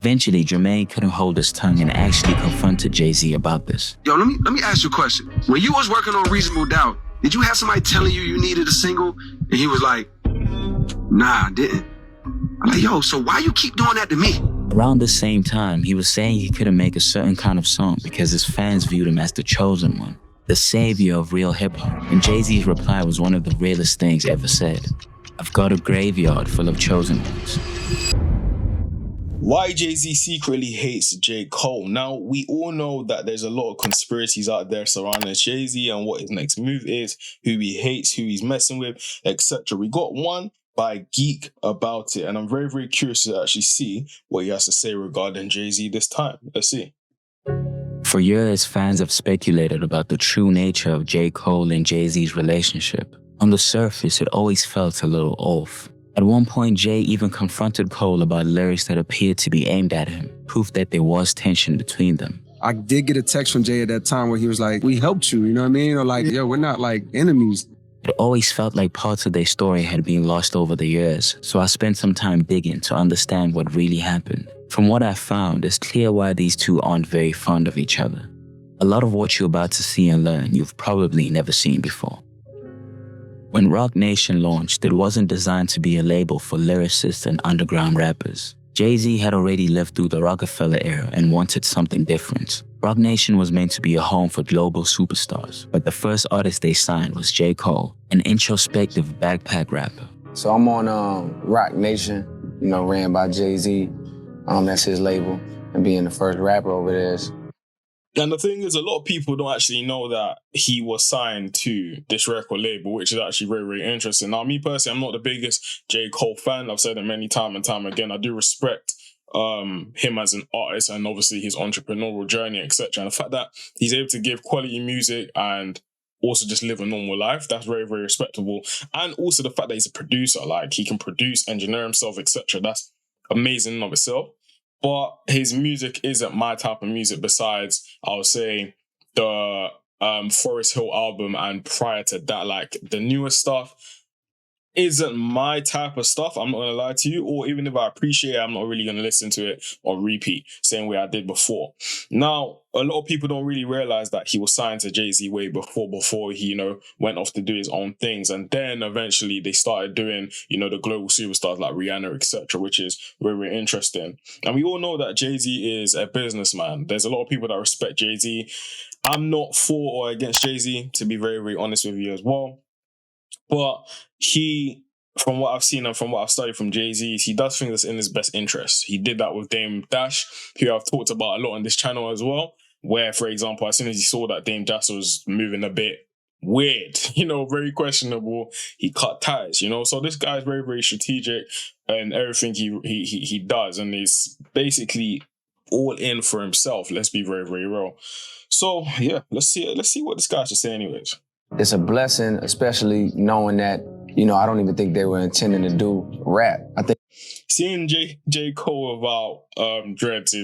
Eventually, Jermaine couldn't hold his tongue and actually confronted Jay-Z about this. Yo, let me ask you a question. When you was working on Reasonable Doubt, did you have somebody telling you needed a single? And he was like, nah, I didn't. I'm like, yo, so why you keep doing that to me? Around the same time, he was saying he couldn't make a certain kind of song because his fans viewed him as the chosen one, the savior of real hip-hop. And Jay-Z's reply was one of the realest things ever said. I've got a graveyard full of chosen ones. Why Jay-Z secretly hates J. Cole. Now, we all know that there's a lot of conspiracies out there surrounding Jay-Z and what his next move is, who he hates, who he's messing with, etc. We got one by Geek about it, and I'm very, very curious to actually see what he has to say regarding Jay-Z this time. Let's see. For years, fans have speculated about the true nature of J. Cole and Jay-Z's relationship. On the surface, it always felt a little off. At one point, Jay even confronted Cole about lyrics that appeared to be aimed at him, proof that there was tension between them. I did get a text from Jay at that time where he was like, we helped you, you know what I mean? Or like, yo, we're not like enemies. It always felt like parts of their story had been lost over the years, so I spent some time digging to understand what really happened. From what I found, it's clear why these two aren't very fond of each other. A lot of what you're about to see and learn you've probably never seen before. When Roc Nation launched, it wasn't designed to be a label for lyricists and underground rappers. Jay-Z had already lived through the Rockefeller era and wanted something different. Roc Nation was meant to be a home for global superstars, but the first artist they signed was J. Cole, an introspective backpack rapper. So I'm on Roc Nation, ran by Jay-Z. That's his label, and being the first rapper over there is. And the thing is, a lot of people don't actually know that he was signed to this record label, which is actually very, very interesting. Now, me personally, I'm not the biggest J. Cole fan. I've said it many time and time again. I do respect him as an artist and obviously his entrepreneurial journey, etc. And the fact that he's able to give quality music and also just live a normal life, that's very, very respectable. And also the fact that he's a producer, like he can produce, engineer himself, etc. That's amazing in of itself. But his music isn't my type of music besides, I would say, the Forest Hill album, and prior to that, like the newer stuff isn't my type of stuff, I'm not going to lie to you. Or even if I appreciate it, I'm not really going to listen to it on repeat, same way I did before. Now, a lot of people don't really realize that he was signed to Jay-Z way before he, went off to do his own things. And then eventually they started doing, the global superstars like Rihanna, etc., which is very, very interesting. And we all know that Jay-Z is a businessman. There's a lot of people that respect Jay-Z. I'm not for or against Jay-Z, to be very, very honest with you as well. But he, from what I've seen and from what I've studied from Jay-Z, he does things that's in his best interest. He did that with Dame Dash, who I've talked about a lot on this channel as well, where, for example, as soon as he saw that Dame Dash was moving a bit weird, very questionable, he cut ties, So this guy's very, very strategic in everything he does, and he's basically all in for himself. Let's be very, very real. So, yeah, let's see what this guy has to say anyways. It's a blessing, especially knowing that, I don't even think they were intending to do rap. I think seeing J. Cole about dreads,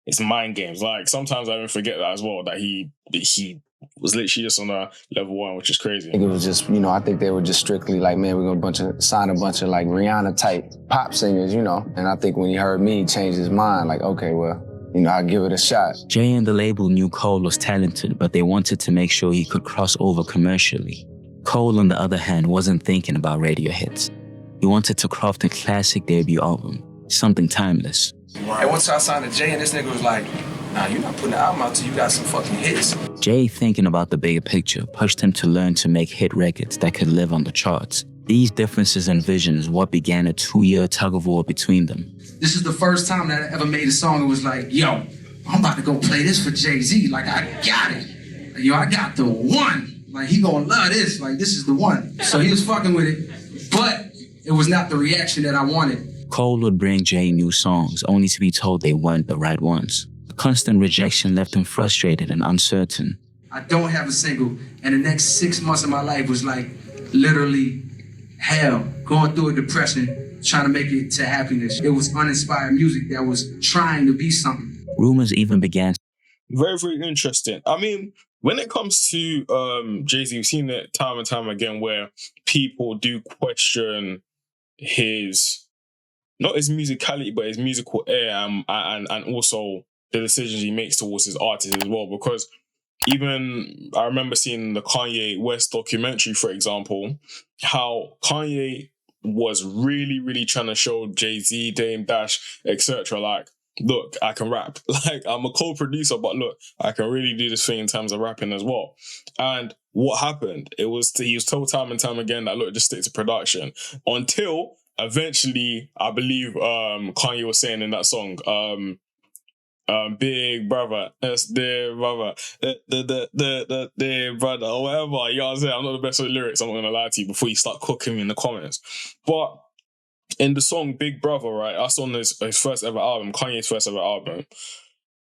it's mind games. Like sometimes I even forget that as well, that he was literally just on a level 1, which is crazy. I think it was just, I think they were just strictly like, man, we're gonna sign a bunch of like Rihanna type pop singers, And I think when he heard me, he changed his mind. Like, okay, well, I'll give it a shot. Jay and the label knew Cole was talented, but they wanted to make sure he could cross over commercially. Cole, on the other hand, wasn't thinking about radio hits. He wanted to craft a classic debut album, something timeless. And once I signed to Jay, and this nigga was like, nah, you're not putting the album out till you got some fucking hits. Jay, thinking about the bigger picture, pushed him to learn to make hit records that could live on the charts. These differences and visions what began a 2-year tug-of-war between them. This is the first time that I ever made a song that was like, yo, I'm about to go play this for Jay-Z. Like, I got it. Yo, I got the one. Like, he gonna love this. Like, this is the one. So he was fucking with it, but it was not the reaction that I wanted. Cole would bring Jay new songs, only to be told they weren't the right ones. The constant rejection left him frustrated and uncertain. I don't have a single, and the next 6 months of my life was like literally hell, going through a depression, trying to make it to happiness. It was uninspired music that was trying to be something. Rumors even began. Very, very interesting. I mean, when it comes to Jay-Z, we've seen it time and time again where people do question his not his musicality, but his musical air and also the decisions he makes towards his artists as well. Because even I remember seeing the Kanye West documentary, for example, how Kanye was really, really trying to show Jay-Z, Dame Dash, etc. like, look, I can rap. Like, I'm a co-producer, but look, I can really do this thing in terms of rapping as well. And what happened? He was told time and time again that, look, just stick to production. Until eventually, I believe Kanye was saying in that song, big brother, that's their brother, their brother, or whatever. You know what I'm saying? I'm not the best with lyrics, I'm not gonna lie to you before you start cooking me in the comments. But in the song Big Brother, right, that's on his first ever album, Kanye's first ever album,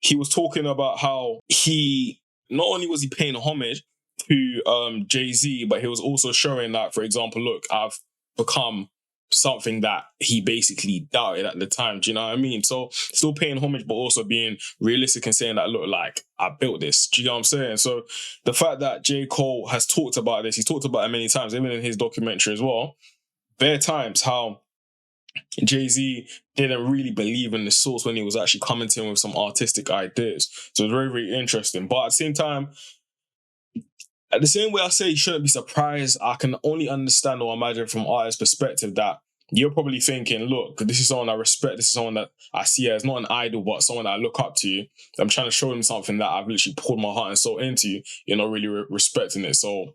he was talking about how he, not only was he paying homage to Jay-Z, but he was also showing that, for example, look, I've become something that he basically doubted at the time. Do you know what I mean? So still paying homage, but also being realistic and saying that, look, like, I built this. Do you know what I'm saying? So the fact that J. Cole has talked about this, he's talked about it many times, even in his documentary as well, bare times how Jay-Z didn't really believe in the source when he was actually coming to him with some artistic ideas. So it's very, very interesting. But at the same time, at the same way I say you shouldn't be surprised, I can only understand or imagine from artist's perspective that you're probably thinking, look, this is someone I respect, this is someone that I see as not an idol, but someone that I look up to. I'm trying to show them something that I've literally poured my heart and soul into. You're not really respecting it. So,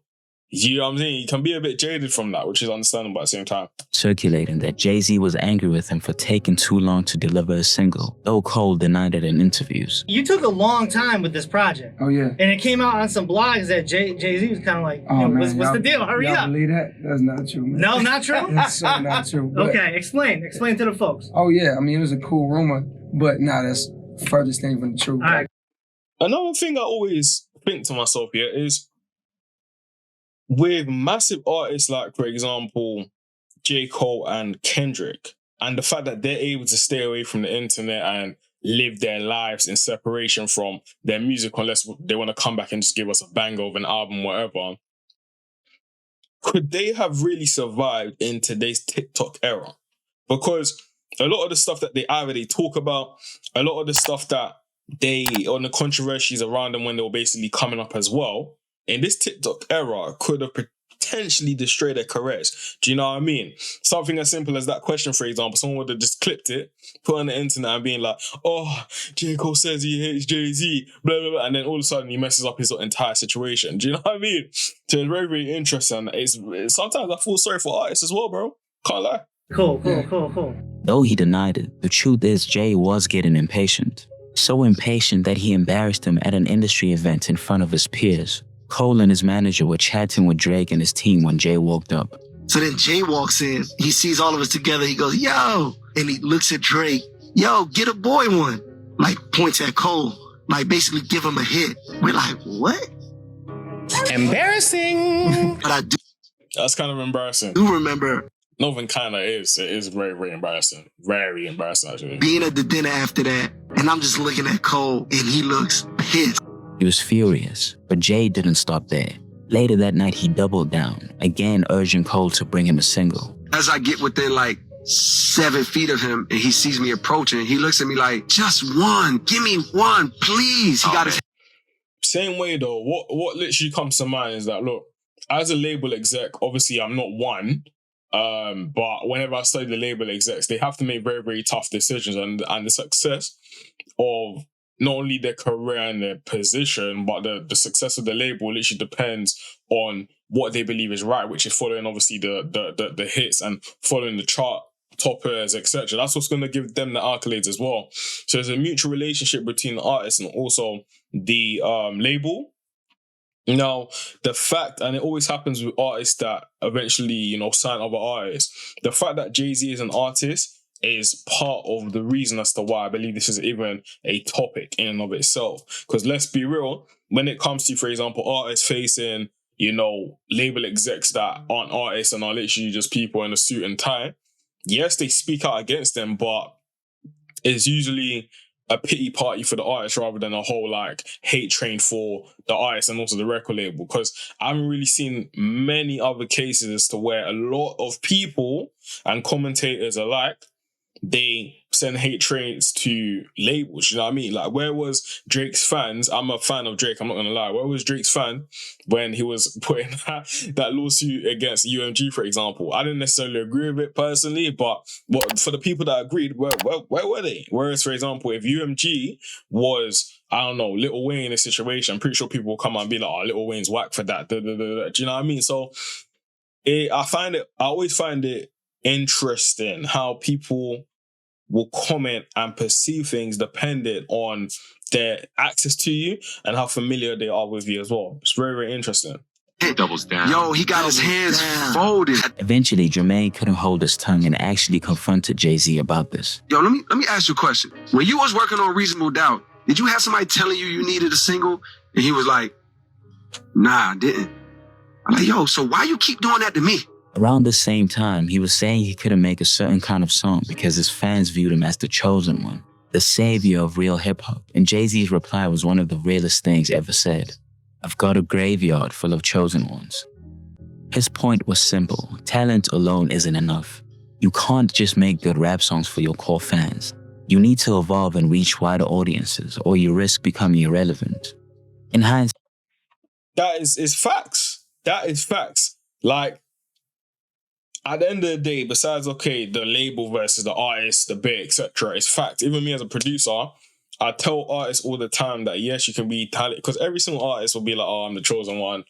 you know what I'm saying? You can be a bit jaded from that, which is understandable at the same time. Circulating that Jay-Z was angry with him for taking too long to deliver a single, though Cole denied it in interviews. You took a long time with this project. Oh, yeah. And it came out on some blogs that Jay-Z was kind of like, oh, what's the deal? Hurry y'all up. Believe that? That's not true, man. No, not true? That's so not true. But, okay, explain to the folks. Oh, yeah. I mean, it was a cool rumor, but nah, that's furthest thing from the truth. All right. Another thing I always think to myself here is, with massive artists like, for example, J. Cole and Kendrick, and the fact that they're able to stay away from the internet and live their lives in separation from their music unless they want to come back and just give us a banger of an album, whatever, could they have really survived in today's TikTok era? Because a lot of the stuff that they talk about, a lot of the stuff that on the controversies around them when they were basically coming up as well, in this TikTok era could have potentially destroyed their careers. Do you know what I mean? Something as simple as that question, for example, someone would have just clipped it, put it on the internet and being like, oh, J. Cole says he hates Jay-Z, blah, blah, blah, and then all of a sudden he messes up his entire situation. Do you know what I mean? So it's very, very interesting. Sometimes I feel sorry for artists as well, bro. Can't lie. Cool. Though he denied it, the truth is Jay was getting impatient. So impatient that he embarrassed him at an industry event in front of his peers. Cole and his manager were chatting with Drake and his team when Jay walked up. So then Jay walks in. He sees all of us together. He goes, yo. And he looks at Drake. Yo, get a boy one. Like, points at Cole. Like, basically give him a hit. We're like, what? Embarrassing. But I do That's kind of embarrassing. remember Not even kind of is. It is very, very embarrassing. Very embarrassing, actually. being at the dinner after that. And I'm just looking at Cole. And he looks pissed. He was furious, but Jay didn't stop there. Later that night, he doubled down, again urging Cole to bring him a single. As I get within like 7 feet of him and he sees me approaching, he looks at me like, just one. Give me one, please. He got his... Same way, though, what literally comes to mind is that, look, as a label exec, obviously I'm not one, but whenever I study the label execs, they have to make very, very tough decisions, and the success of not only their career and their position, but the success of the label literally depends on what they believe is right, which is following obviously the hits and following the chart toppers, etc. That's what's going to give them the accolades as well. So there's a mutual relationship between the artist and also the label. Now, the fact, and it always happens with artists that eventually, sign other artists, the fact that Jay-Z is an artist is part of the reason as to why I believe this is even a topic in and of itself. Because let's be real, when it comes to, for example, artists facing, label execs that aren't artists and are literally just people in a suit and tie, yes, they speak out against them, but it's usually a pity party for the artist rather than a whole hate train for the artist and also the record label. Because I haven't really seen many other cases as to where a lot of people and commentators alike they send hate trains to labels, you know what I mean? Like, where was Drake's fans? I'm a fan of Drake, I'm not gonna lie. Where was Drake's fan when he was putting that lawsuit against UMG, for example? I didn't necessarily agree with it personally, but for the people that agreed, where were they? Whereas, for example, if UMG was, I don't know, Lil Wayne in a situation, I'm pretty sure people will come out and be like, oh, Lil Wayne's whack for that. Do you know what I mean? So I always find it interesting how people will comment and perceive things dependent on their access to you and how familiar they are with you as well. It's very, very interesting. Doubles down. Yo, he got his hands folded. Eventually, Jermaine couldn't hold his tongue and actually confronted Jay-Z about this. Yo, let me ask you a question. When you was working on Reasonable Doubt, did you have somebody telling you needed a single? And he was like, nah, I didn't. I'm like, yo, so why you keep doing that to me? Around the same time, he was saying he couldn't make a certain kind of song because his fans viewed him as the chosen one, the savior of real hip-hop. And Jay-Z's reply was one of the realest things ever said. I've got a graveyard full of chosen ones. His point was simple. Talent alone isn't enough. You can't just make good rap songs for your core fans. You need to evolve and reach wider audiences, or you risk becoming irrelevant. In hindsight, that is facts. That is facts. Like, at the end of the day, besides, okay, the label versus the artist, the bit, etc., it's fact. Even me as a producer, I tell artists all the time that, yes, you can be talented, because every single artist will be like, oh, I'm the chosen one.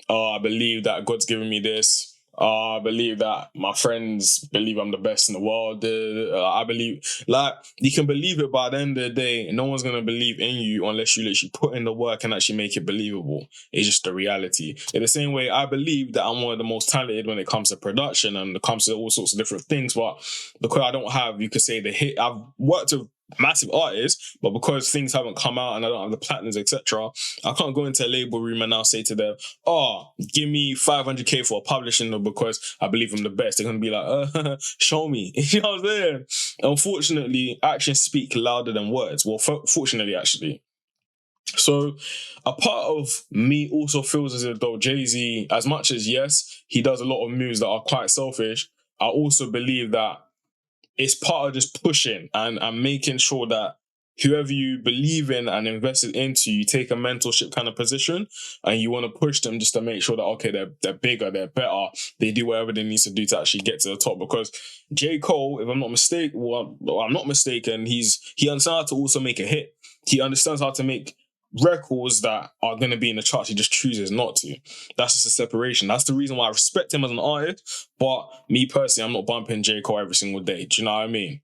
Oh, I believe that God's given me this. I believe that my friends believe I'm the best in the world. I believe, like, you can believe it, but at the end of the day, no one's going to believe in you unless you literally put in the work and actually make it believable. It's just the reality. In the same way, I believe that I'm one of the most talented when it comes to production and it comes to all sorts of different things, but because I don't have, you could say, the hit, I've worked with massive artists, but because things haven't come out and I don't have the platinums, etc., I can't go into a label room and now say to them, oh, give me 500k for a publishing deal because I believe I'm the best. They're going to be like, show me. You know what I'm saying? Unfortunately, actions speak louder than words. Well, fortunately, actually. So a part of me also feels as if though Jay-Z, as much as yes, he does a lot of moves that are quite selfish, I also believe that it's part of just pushing and making sure that whoever you believe in and invested into, you take a mentorship kind of position and you want to push them just to make sure that, okay, they're bigger, they're better, they do whatever they need to do to actually get to the top. Because J. Cole, if I'm not mistaken, he understands how to also make a hit. He understands how to make records that are going to be in the charts. He just chooses not to. That's just a separation. That's the reason why I respect him as an artist, but me personally, I'm not bumping J. Cole every single day. Do you know what I mean?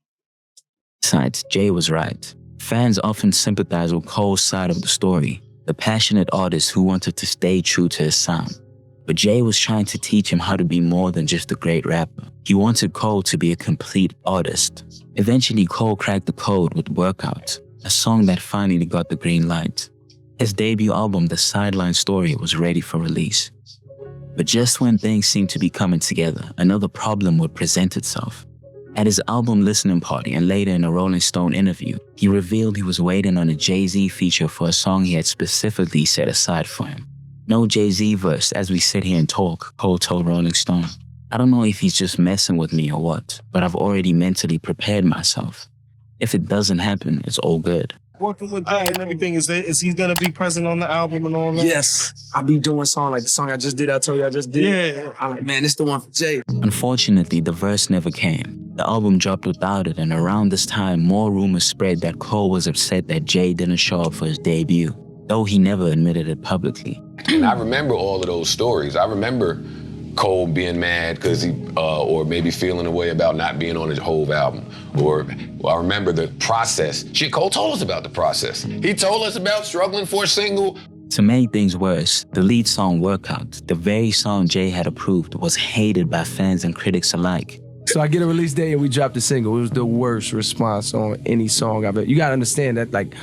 Besides, Jay was right. Fans often sympathize with Cole's side of the story, the passionate artist who wanted to stay true to his sound. But Jay was trying to teach him how to be more than just a great rapper. He wanted Cole to be a complete artist. Eventually, Cole cracked the code with Workout, a song that finally got the green light. His debut album, The Sideline Story, was ready for release. But just when things seemed to be coming together, another problem would present itself. At his album listening party and later in a Rolling Stone interview, he revealed he was waiting on a Jay-Z feature for a song he had specifically set aside for him. No Jay-Z verse as we sit here and talk, Cole told Rolling Stone. I don't know if he's just messing with me or what, but I've already mentally prepared myself. If it doesn't happen, it's all good. Working with Jay and everything, is he gonna be present on the album and all that? Yes. I be doing song like the song I just did, I told you I just did. Yeah. I'm like, man, it's the one for Jay. Unfortunately, the verse never came. The album dropped without it, and around this time, more rumors spread that Cole was upset that Jay didn't show up for his debut, though he never admitted it publicly. And I remember all of those stories. I remember Cole being mad because or maybe feeling a way about not being on his whole album. Or I remember the process. Shit, Cole told us about the process. He told us about struggling for a single. To make things worse, the lead song Workout, the very song Jay had approved, was hated by fans and critics alike. So I get a release date and we dropped the single. It was the worst response on any song I've ever. You gotta understand that, like,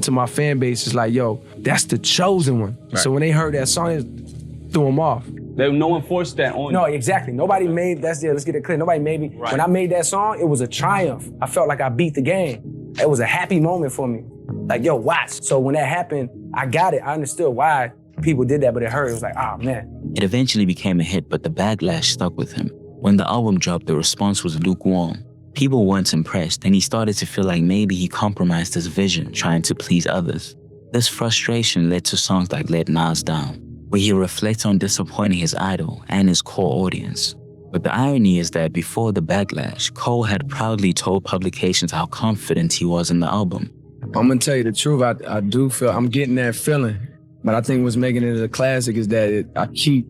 to my fan base, it's like, yo, that's the chosen one. Right. So when they heard that song, it threw them off. No one forced that on you. No, exactly. Nobody made, let's get it clear. Nobody made me. Right. When I made that song, it was a triumph. I felt like I beat the game. It was a happy moment for me. Like, yo, watch. So when that happened, I got it. I understood why people did that, but it hurt. It was like, oh, man. It eventually became a hit, but the backlash stuck with him. When the album dropped, the response was lukewarm. People weren't impressed, and he started to feel like maybe he compromised his vision trying to please others. This frustration led to songs like Let Nas Down, where he reflects on disappointing his idol and his core audience. But the irony is that before the backlash, Cole had proudly told publications how confident he was in the album. I'm gonna tell you the truth, I do feel, I'm getting that feeling. But I think what's making it a classic is that I keep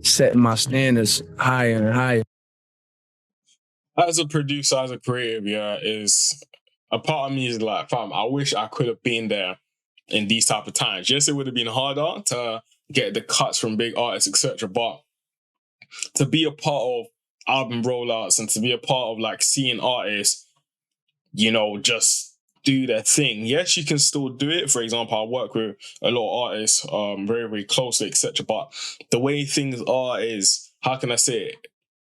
setting my standards higher and higher. As a producer, as a creative, is a part of me is like, fam, I wish I could have been there in these type of times. Yes, it would have been harder to get the cuts from big artists, etc. But to be a part of album rollouts and to be a part of like seeing artists, just do their thing. Yes, you can still do it. For example, I work with a lot of artists very, very closely, etc. But the way things are is, how can I say it?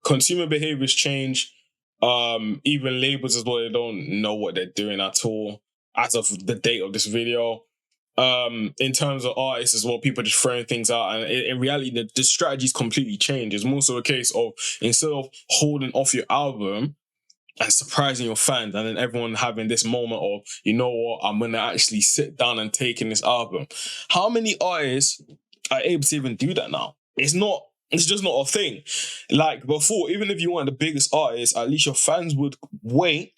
Consumer behaviors change. Even labels as well, they don't know what they're doing at all as of the date of this video. In terms of artists as well, people are just throwing things out, and in reality, the strategy's completely changed. It's more so a case of, instead of holding off your album and surprising your fans, and then everyone having this moment of, you know what, I'm gonna actually sit down and take in this album. How many artists are able to even do that now? It's just not a thing. Like before, even if you weren't the biggest artist, at least your fans would wait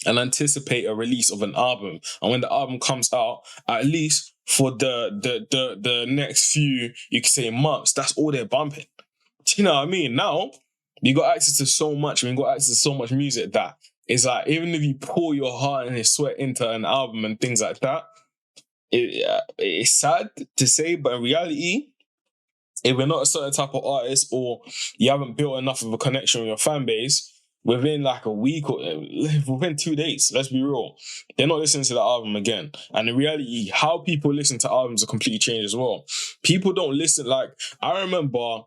and anticipate a release of an album. And when the album comes out, at least for the next few, you could say, months, that's all they're bumping. Do you know what I mean? Now, you got access to so much, you got access to so much music that it's like, even if you pour your heart and your sweat into an album and things like that, it's sad to say, but in reality, if you're not a certain type of artist or you haven't built enough of a connection with your fan base, within like a week or within 2 days, let's be real, they're not listening to the album again. And in reality, how people listen to albums are completely changed as well. People don't listen. Like, I remember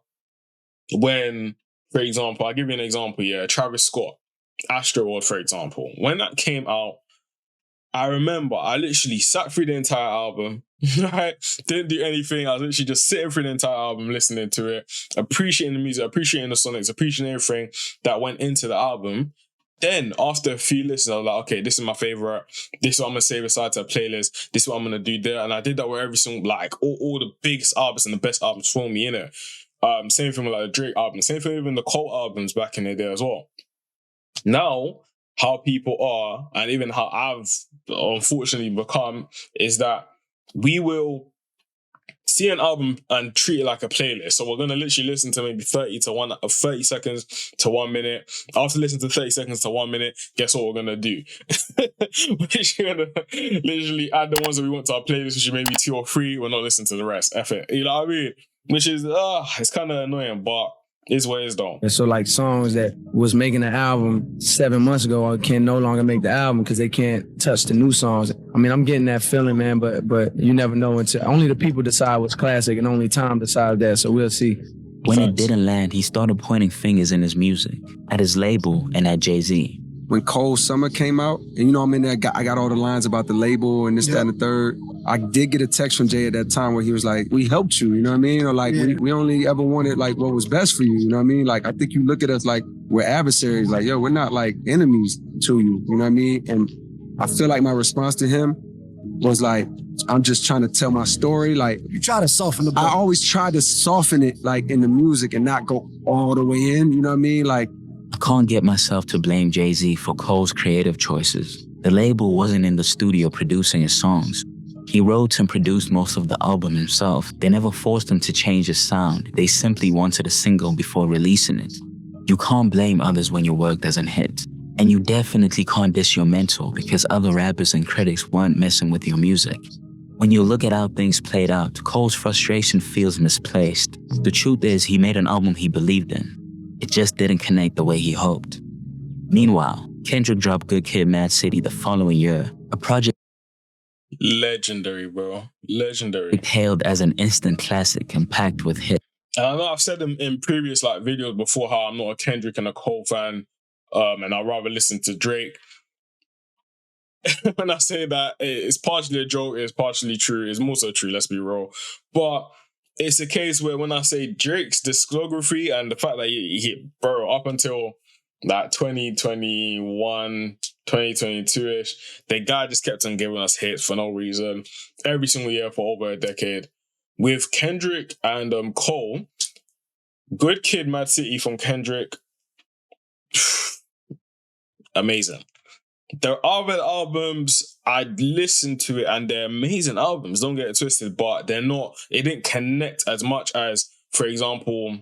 when, for example, I'll give you an example, Travis Scott, Astroworld, for example. When that came out, I remember I literally sat through the entire album, right? Didn't do anything. I was literally just sitting through the entire album, listening to it, appreciating the music, appreciating the sonics, appreciating everything that went into the album. Then, after a few listens, I was like, okay, this is my favorite. This is what I'm going to save aside to a playlist. This is what I'm going to do there. And I did that with every single, like, all the biggest albums and the best albums for me, innit? Same thing with like the Drake album. Same thing with even the Cole albums back in the day as well. Now, how people are, and even how I've unfortunately become, is that we will see an album and treat it like a playlist. So we're going to literally listen to maybe 30 seconds to 1 minute. After listening to 30 seconds to 1 minute, guess what we're going to do? We're going to literally add the ones that we want to our playlist, which is maybe 2 or 3. We're not listening to the rest. F it. You know what I mean? Which is, it's kind of annoying, but it's what it is though. And so like songs that was making the album 7 months ago can no longer make the album because they can't touch the new songs. I mean, I'm getting that feeling, man, but you never know until only the people decide what's classic and only time decides that. So we'll see. When it didn't land, he started pointing fingers in his music, at his label and at Jay-Z. When Cold Summer came out, and I'm in there, I got all the lines about the label and this, that, and the third. I did get a text from Jay at that time where he was like, we helped you, you know what I mean? Or like, we only ever wanted like what was best for you, you know what I mean? Like, I think you look at us like we're adversaries, like, yo, we're not like enemies to you, you know what I mean? And I feel like my response to him was like, I'm just trying to tell my story. Like, you try to soften the blow. I always try to soften it like in the music and not go all the way in, you know what I mean? Like, I can't get myself to blame Jay-Z for Cole's creative choices. The label wasn't in the studio producing his songs. He wrote and produced most of the album himself. They never forced him to change his sound. They simply wanted a single before releasing it. You can't blame others when your work doesn't hit. And you definitely can't diss your mentor because other rappers and critics weren't messing with your music. When you look at how things played out, Cole's frustration feels misplaced. The truth is, he made an album he believed in. It just didn't connect the way he hoped. Meanwhile, Kendrick dropped Good Kid, Mad City the following year, a project legendary, bro. Legendary. hailed as an instant classic and packed with hits. And I know I've said in previous like videos before how I'm not a Kendrick and a Cole fan, and I'd rather listen to Drake. When I say that, it's partially a joke, it's partially true, it's more so true, let's be real. But it's a case where when I say Drake's discography and the fact that he bro, up until like 2021, 2022-ish. The guy just kept on giving us hits for no reason. Every single year for over a decade. With Kendrick and Cole, Good Kid, Mad City from Kendrick, amazing. There are other albums, I'd listen to it and they're amazing albums, don't get it twisted, but it didn't connect as much as, for example,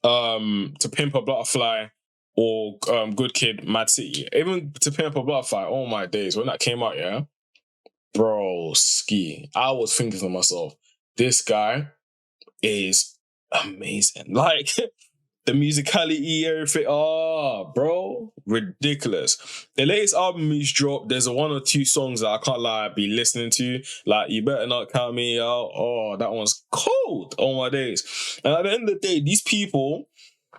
To Pimp a Butterfly or Good Kid, Mad City. Even To Pimp a Butterfly, oh my days, when that came out, yeah, bro, ski. I was thinking to myself, this guy is amazing. Like, the musicality, everything, bro, ridiculous. The latest album he's dropped, there's one or two songs that I can't lie, be listening to. Like, You Better Not Count Me Out. Oh, that one's cold. Oh my days. And at the end of the day, these people,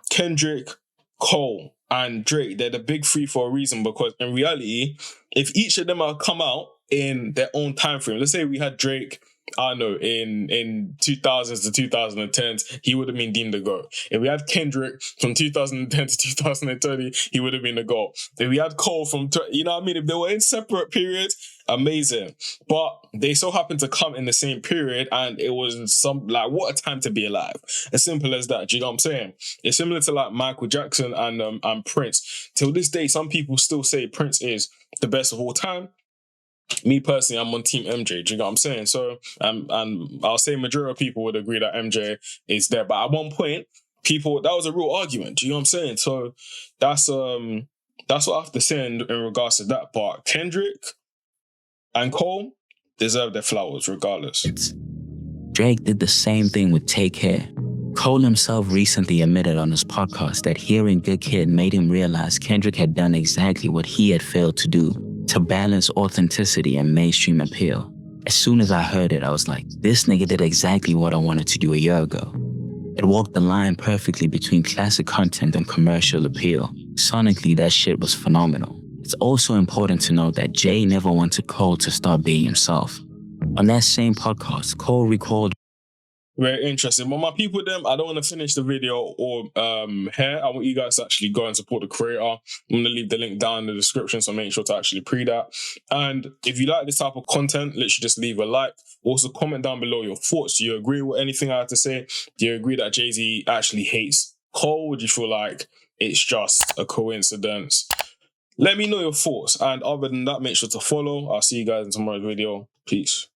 Kendrick, Cole, and Drake, they're the big three for a reason, because in reality, if each of them had come out in their own time frame, let's say we had Drake, I don't know, in 2000s to 2010s, he would have been deemed a GOAT. If we had Kendrick from 2010 to 2020, he would have been a GOAT. If we had Cole from, you know what I mean? If they were in separate periods, amazing. But they so happened to come in the same period, and it was what a time to be alive. As simple as that. Do you know what I'm saying? It's similar to like Michael Jackson and Prince. Till this day, some people still say Prince is the best of all time. Me personally, I'm on Team MJ. Do you know what I'm saying? So, and I'll say majority of people would agree that MJ is there. But at one point, that was a real argument. Do you know what I'm saying? So that's what I have to say in regards to that part. Kendrick and Cole deserve their flowers regardless. Drake did the same thing with Take Care. Cole himself recently admitted on his podcast that hearing Good Kid made him realize Kendrick had done exactly what he had failed to do, to balance authenticity and mainstream appeal. As soon as I heard it, I was like, this nigga did exactly what I wanted to do a year ago. It walked the line perfectly between classic content and commercial appeal. Sonically, that shit was phenomenal. It's also important to note that Jay never wanted Cole to stop being himself. On that same podcast, Cole recalled, very interesting. But my people, I don't want to finish the video or here. I want you guys to actually go and support the creator. I'm going to leave the link down in the description, so make sure to actually pre that. And if you like this type of content, literally just leave a like. Also comment down below your thoughts. Do you agree with anything I have to say? Do you agree that Jay-Z actually hates Cole? Would you feel like it's just a coincidence? Let me know your thoughts. And other than that, make sure to follow. I'll see you guys in tomorrow's video. Peace.